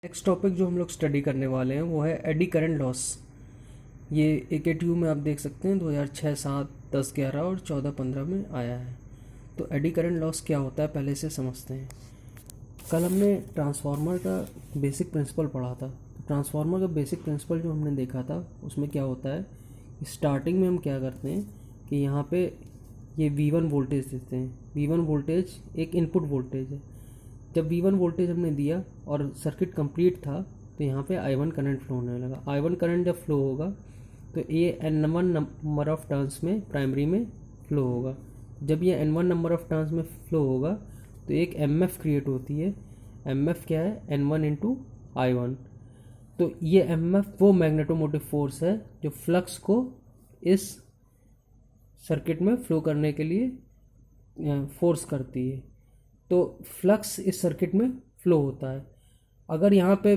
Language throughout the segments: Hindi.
नेक्स्ट टॉपिक जो हम लोग स्टडी करने वाले हैं वो है एडी करंट लॉस। ये AKTU में आप देख सकते हैं 2006, 7, 10, 11 और 14, 15 में आया है। तो एडी करंट लॉस क्या होता है पहले से समझते हैं। कल हमने ट्रांसफार्मर का बेसिक प्रिंसिपल पढ़ा था। ट्रांसफार्मर का बेसिक प्रिंसिपल जो हमने देखा था उसमें क्या होता है, स्टार्टिंग में हम क्या करते हैं कि यहाँ पे ये V1 वोल्टेज देते हैं। V1 वोल्टेज एक इनपुट वोल्टेज है। जब V1 वोल्टेज हमने दिया और सर्किट कंप्लीट था तो यहाँ पे I1 करंट फ्लो होने लगा। I1 करंट जब फ्लो होगा तो ये N1 नंबर ऑफ टर्न्स में प्राइमरी में फ्लो होगा। जब ये N1 नंबर ऑफ टर्न्स में फ्लो होगा तो एक MF क्रिएट होती है। MF क्या है? N1 into I1। तो ये MF वो मैग्नेटोमोटिव फोर्स है जो फ्लक्स को इस सर्किट में फ्लो करने के लिए फोर्स करती है। तो फ्लक्स इस सर्किट में फ्लो होता है। अगर यहाँ पे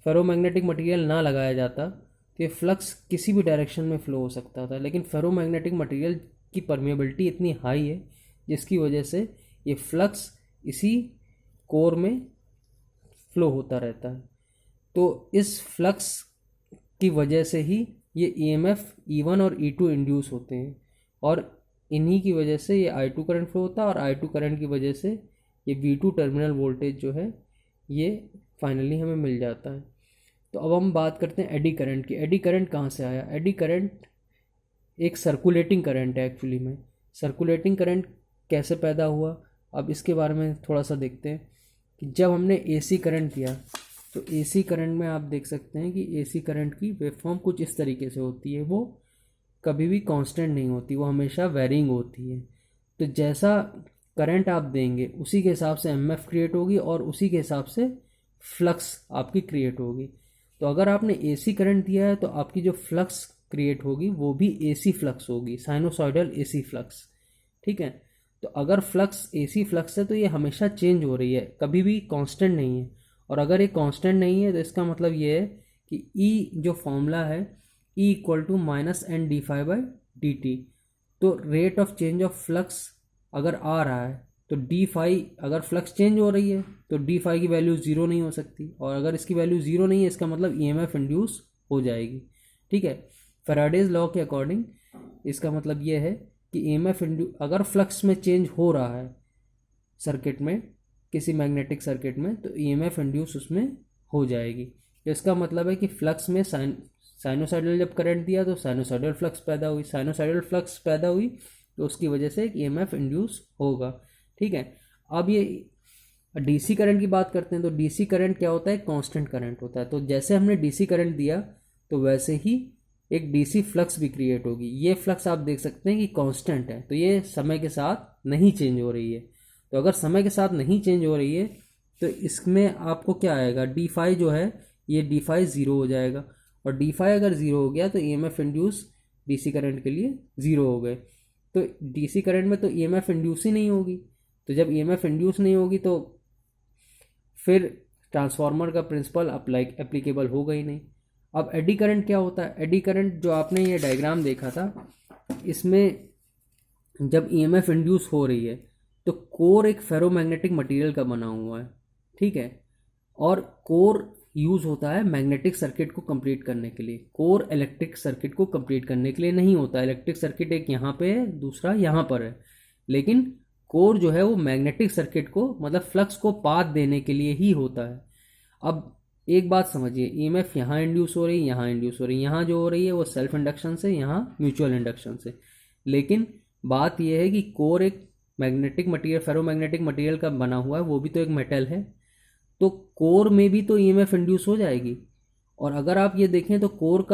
फेरोमैग्नेटिक मटेरियल ना लगाया जाता तो ये फ्लक्स किसी भी डायरेक्शन में फ़्लो हो सकता था, लेकिन फेरोमैग्नेटिक मटेरियल की परमिएबिलिटी इतनी हाई है जिसकी वजह से ये फ्लक्स इसी कोर में फ़्लो होता रहता है। तो इस फ्लक्स की वजह से ही ये EMF E1 और E2 इंड्यूस होते हैं और इन्हीं की वजह से ये I2 करंट फ्लो होता है और I2 करंट की वजह से ये V2 टर्मिनल वोल्टेज जो है ये फाइनली हमें मिल जाता है। तो अब हम बात करते हैं एडी करंट की। एडी करंट कहाँ से आया? एडी करंट एक सर्कुलेटिंग करंट है एक्चुअली में। सर्कुलेटिंग करंट कैसे पैदा हुआ, अब इसके बारे में थोड़ा सा देखते हैं कि जब हमने AC करंट दिया तो AC करंट में आप देख सकते हैं कि AC करंट की वेवफॉर्म कुछ इस तरीके से होती है। वो कभी भी कांस्टेंट नहीं होती, वो हमेशा वेरिंग होती है। तो जैसा करंट आप देंगे उसी के हिसाब से MF क्रिएट होगी और उसी के हिसाब से फ्लक्स आपकी क्रिएट होगी। तो अगर आपने AC करंट दिया है तो आपकी जो फ्लक्स क्रिएट होगी वो भी AC फ्लक्स होगी, साइनोसॉइडल AC फ्लक्स। ठीक है। तो अगर फ्लक्स AC फ्लक्स है तो ये हमेशा चेंज हो रही है, कभी भी कांस्टेंट नहीं है। और अगर ये कांस्टेंट नहीं है तो इसका मतलब ये है कि E जो फॉर्मूला है E इक्वल टू -NdΦ/dt। तो rate of change of flux अगर आ रहा है तो dφ, अगर फ्लक्स चेंज हो रही है तो dφ की वैल्यू ज़ीरो नहीं हो सकती, और अगर इसकी वैल्यू ज़ीरो नहीं है इसका मतलब EMF इंड्यूस हो जाएगी। ठीक है। फैराडेज लॉ के अकॉर्डिंग इसका मतलब ये है कि EMF इंड्यूस, अगर फ्लक्स में चेंज हो रहा है सर्किट में, किसी मैग्नेटिक सर्किट में, तो EMF इंड्यूस उसमें हो जाएगी। तो इसका मतलब है कि फ्लक्स में साइनोसाइडल जब करंट दिया तो साइनोसाइडल फ्लक्स पैदा हुई, साइनोसाइडल फ्लक्स पैदा हुई तो उसकी वजह से एक EMF इंड्यूस होगा। ठीक है। अब ये DC करंट की बात करते हैं तो DC करंट क्या होता है? कांस्टेंट करंट होता है। तो जैसे हमने DC करंट दिया तो वैसे ही एक DC फ्लक्स भी क्रिएट होगी। ये फ्लक्स आप देख सकते हैं कि कांस्टेंट है, तो ये समय के साथ नहीं चेंज हो रही है। तो अगर समय के साथ नहीं चेंज हो रही है तो इसमें आपको क्या आएगा? dφ जो है ये dφ ज़ीरो हो जाएगा, और dφ अगर ज़ीरो हो गया तो EMF इंड्यूस DC करंट के लिए ज़ीरो हो गए। तो DC करंट में तो EMF इंड्यूस ही नहीं होगी, तो जब EMF इंड्यूस नहीं होगी तो फिर ट्रांसफार्मर का प्रिंसिपल एप्लीकेबल होगा ही नहीं। अब एडी करंट क्या होता है? एडी करंट जो आपने ये डायग्राम देखा था, इसमें जब EMF इंड्यूस हो रही है तो कोर एक फेरोमैग्नेटिक मटेरियल का बना हुआ है। ठीक है। और कोर यूज़ होता है मैग्नेटिक सर्किट को कंप्लीट करने के लिए। कोर इलेक्ट्रिक सर्किट को कंप्लीट करने के लिए नहीं होता। इलेक्ट्रिक सर्किट एक यहाँ पे है, दूसरा यहाँ पर है, लेकिन कोर जो है वो मैग्नेटिक सर्किट को, मतलब फ्लक्स को पाथ देने के लिए ही होता है। अब एक बात समझिए, EMF यहाँ इंड्यूस हो रही है, यहाँ इंड्यूस हो रही है, यहाँ जो हो रही है वो सेल्फ इंडक्शन से, यहाँ म्यूचुअल इंडक्शन से। लेकिन बात यह है कि कोर एक मैग्नेटिक मटेरियल, फेरोमैग्नेटिक मटेरियल का बना हुआ है, वो भी तो एक मेटल है, तो कोर में भी तो EMF इंड्यूस हो जाएगी। और अगर आप ये देखें तो कोर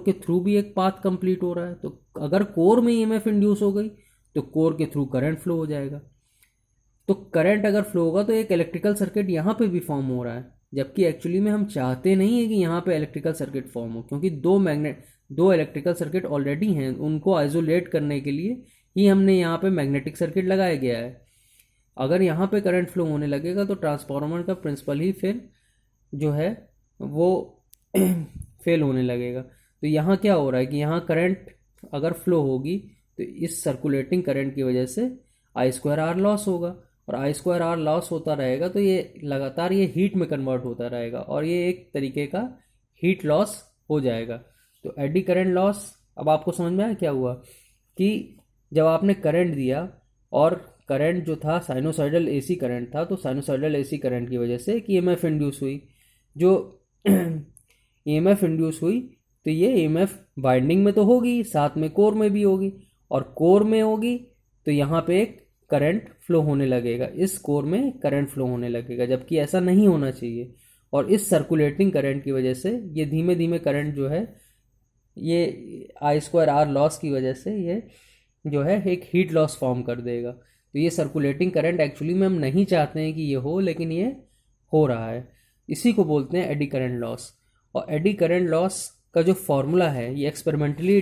के थ्रू भी एक पाथ कंप्लीट हो रहा है। तो अगर कोर में EMF इंड्यूस हो गई तो कोर के थ्रू करंट फ्लो हो जाएगा। तो करंट अगर फ्लो होगा तो एक इलेक्ट्रिकल सर्किट यहाँ पे भी फॉर्म हो रहा है, जबकि एक्चुअली में हम चाहते नहीं है कि यहाँ पे इलेक्ट्रिकल सर्किट फॉर्म हो, क्योंकि दो इलेक्ट्रिकल सर्किट ऑलरेडी हैं। उनको आइसोलेट करने के लिए ही हमने यहाँ पे मैग्नेटिक सर्किट लगाया गया है। अगर यहाँ पे करंट फ्लो होने लगेगा तो ट्रांसफार्मर का प्रिंसिपल ही फिर जो है वो फेल होने लगेगा। तो यहाँ क्या हो रहा है कि यहाँ करंट अगर फ्लो होगी तो इस सर्कुलेटिंग करंट की वजह से I² R लॉस होगा, और आई स्क्वायर आर लॉस होता रहेगा तो ये लगातार ये हीट में कन्वर्ट होता रहेगा और ये एक तरीके का हीट लॉस हो जाएगा। तो एडी करंट लॉस, अब आपको समझ में आया क्या हुआ कि जब आपने करंट दिया और करंट जो था साइनोसॉइडल एसी करंट था, तो साइनोसॉइडल एसी करंट की वजह से एक ईएमएफ इंड्यूस हुई। जो ईएमएफ इंड्यूस हुई तो ये ईएमएफ वाइंडिंग में तो होगी, साथ में कोर में भी होगी, और कोर में होगी तो यहाँ पे एक करंट फ्लो होने लगेगा, इस कोर में करंट फ्लो होने लगेगा, जबकि ऐसा नहीं होना चाहिए। और इस सर्कुलेटिंग करंट की वजह से ये धीमे धीमे करंट जो है, ये आई स्क्वायर आर लॉस की वजह से ये जो है एक हीट लॉस फॉर्म कर देगा। तो ये सर्कुलेटिंग करंट एक्चुअली में हम नहीं चाहते हैं कि ये हो, लेकिन ये हो रहा है। इसी को बोलते हैं एडी करंट लॉस। और एडी करंट लॉस का जो फॉर्मूला है ये एक्सपेरिमेंटली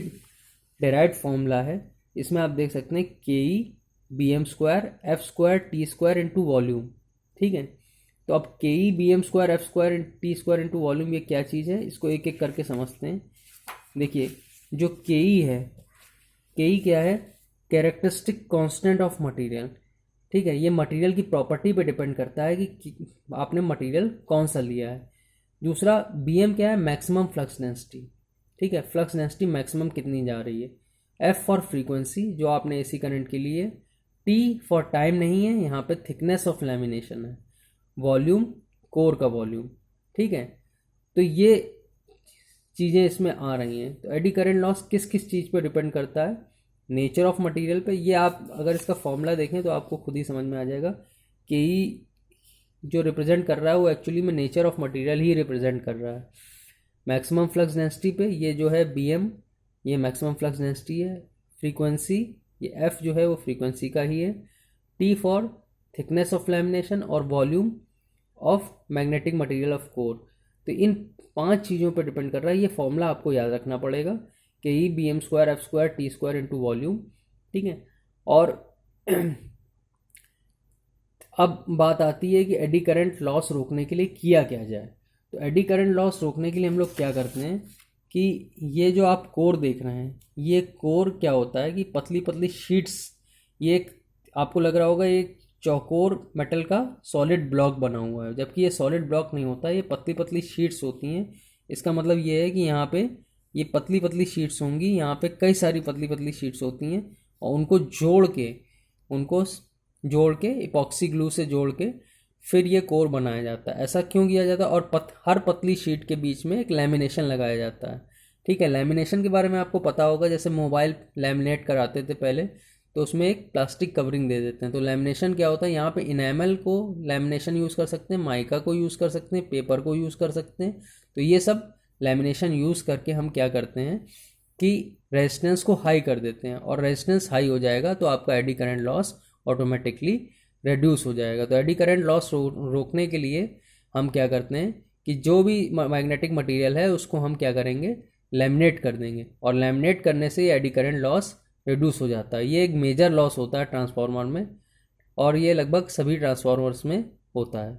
डेराइव्ड फॉर्मूला है। इसमें आप देख सकते हैं के E B M square F square T square into volume. ठीक है, तो अब के E B M square F square T square into volume ये क्या चीज़ है, इसको एक एक करके समझते हैं। देखिए, जो के ई है, के ई क्या है, कैरेक्टरिस्टिक कांस्टेंट ऑफ मटेरियल। ठीक है, ये मटेरियल की प्रॉपर्टी पे डिपेंड करता है कि आपने मटेरियल कौन सा लिया है। दूसरा बी एम क्या है, मैक्सिमम फ्लक्स डेंसिटी। ठीक है, फ्लक्स डेंसिटी मैक्सिमम कितनी जा रही है। एफ फॉर फ्रीक्वेंसी जो आपने एसी करंट के लिए, टी फॉर टाइम नहीं है, यहाँ पे थिकनेस ऑफ लैमिनेशन है, वॉल्यूम कोर का वॉल्यूम। ठीक है, तो ये चीज़ें इसमें आ रही हैं। तो एडी करंट लॉस किस किस चीज़ पे डिपेंड करता है, नेचर ऑफ मटेरियल पे। ये आप अगर इसका फॉर्मूला देखें तो आपको खुद ही समझ में आ जाएगा कि जो रिप्रेजेंट कर रहा है वो एक्चुअली में nature of material he represent कर रहा है। मैक्सिमम फ्लक्स डेंसिटी पे ये जो है बी एम, ये मैक्सिमम फ्लक्स डेंसिटी है। फ्रीक्वेंसी, ये एफ जो है वो फ्रीक्वेंसी का ही है। T for thickness of lamination और volume of magnetic material of core. तो इन 5 चीज़ों पर डिपेंड कर रहा है। ये फॉर्मूला आपको याद रखना पड़ेगा कि E B M square F square T square into volume. ठीक है, और अब बात आती है कि एडी करंट लॉस रोकने के लिए किया क्या जाए। तो एडी करंट लॉस रोकने के लिए हम लोग क्या करते हैं कि ये जो आप कोर देख रहे हैं, ये कोर क्या होता है कि पतली पतली शीट्स, ये एक आपको लग रहा होगा एक चौकोर मेटल का सॉलिड ब्लॉक बना हुआ है, जबकि ये सॉलिड ब्लॉक नहीं होता, ये पतली पतली शीट्स होती हैं। इसका मतलब ये है कि यहाँ पे ये पतली पतली शीट्स होंगी, यहाँ पे कई सारी पतली पतली शीट्स होती हैं, और उनको जोड़ के इपॉक्सी ग्लू से जोड़ के फिर ये कोर बनाया जाता है। ऐसा क्यों किया जाता है, और हर पतली शीट के बीच में एक लैमिनेशन लगाया जाता है। ठीक है, लैमिनेशन के बारे में आपको पता होगा, जैसे मोबाइल लैमिनेट कराते थे पहले, तो उसमें एक प्लास्टिक कवरिंग दे देते हैं। तो लैमिनेशन क्या होता है, यहाँ पे इनेमल को लैमिनेशन यूज़ कर सकते हैं, माइका को यूज़ कर सकते हैं, पेपर को यूज़ कर सकते हैं। तो ये सब लैमिनेशन यूज़ करके हम क्या करते हैं कि रेजिस्टेंस को हाई कर देते हैं, और रेजिस्टेंस हाई हो जाएगा तो आपका eddy current loss automatically reduce हो जाएगा। तो एडी करंट लॉस रोकने के लिए हम क्या करते हैं कि जो भी मैग्नेटिक मटेरियल है उसको हम क्या करेंगे, लैमिनेट कर देंगे, और लैमिनेट करने से एडी करंट लॉस रिड्यूस हो जाता है। ये एक मेजर लॉस होता है ट्रांसफार्मर में, और ये लगभग सभी ट्रांसफार्मर्स में होता है।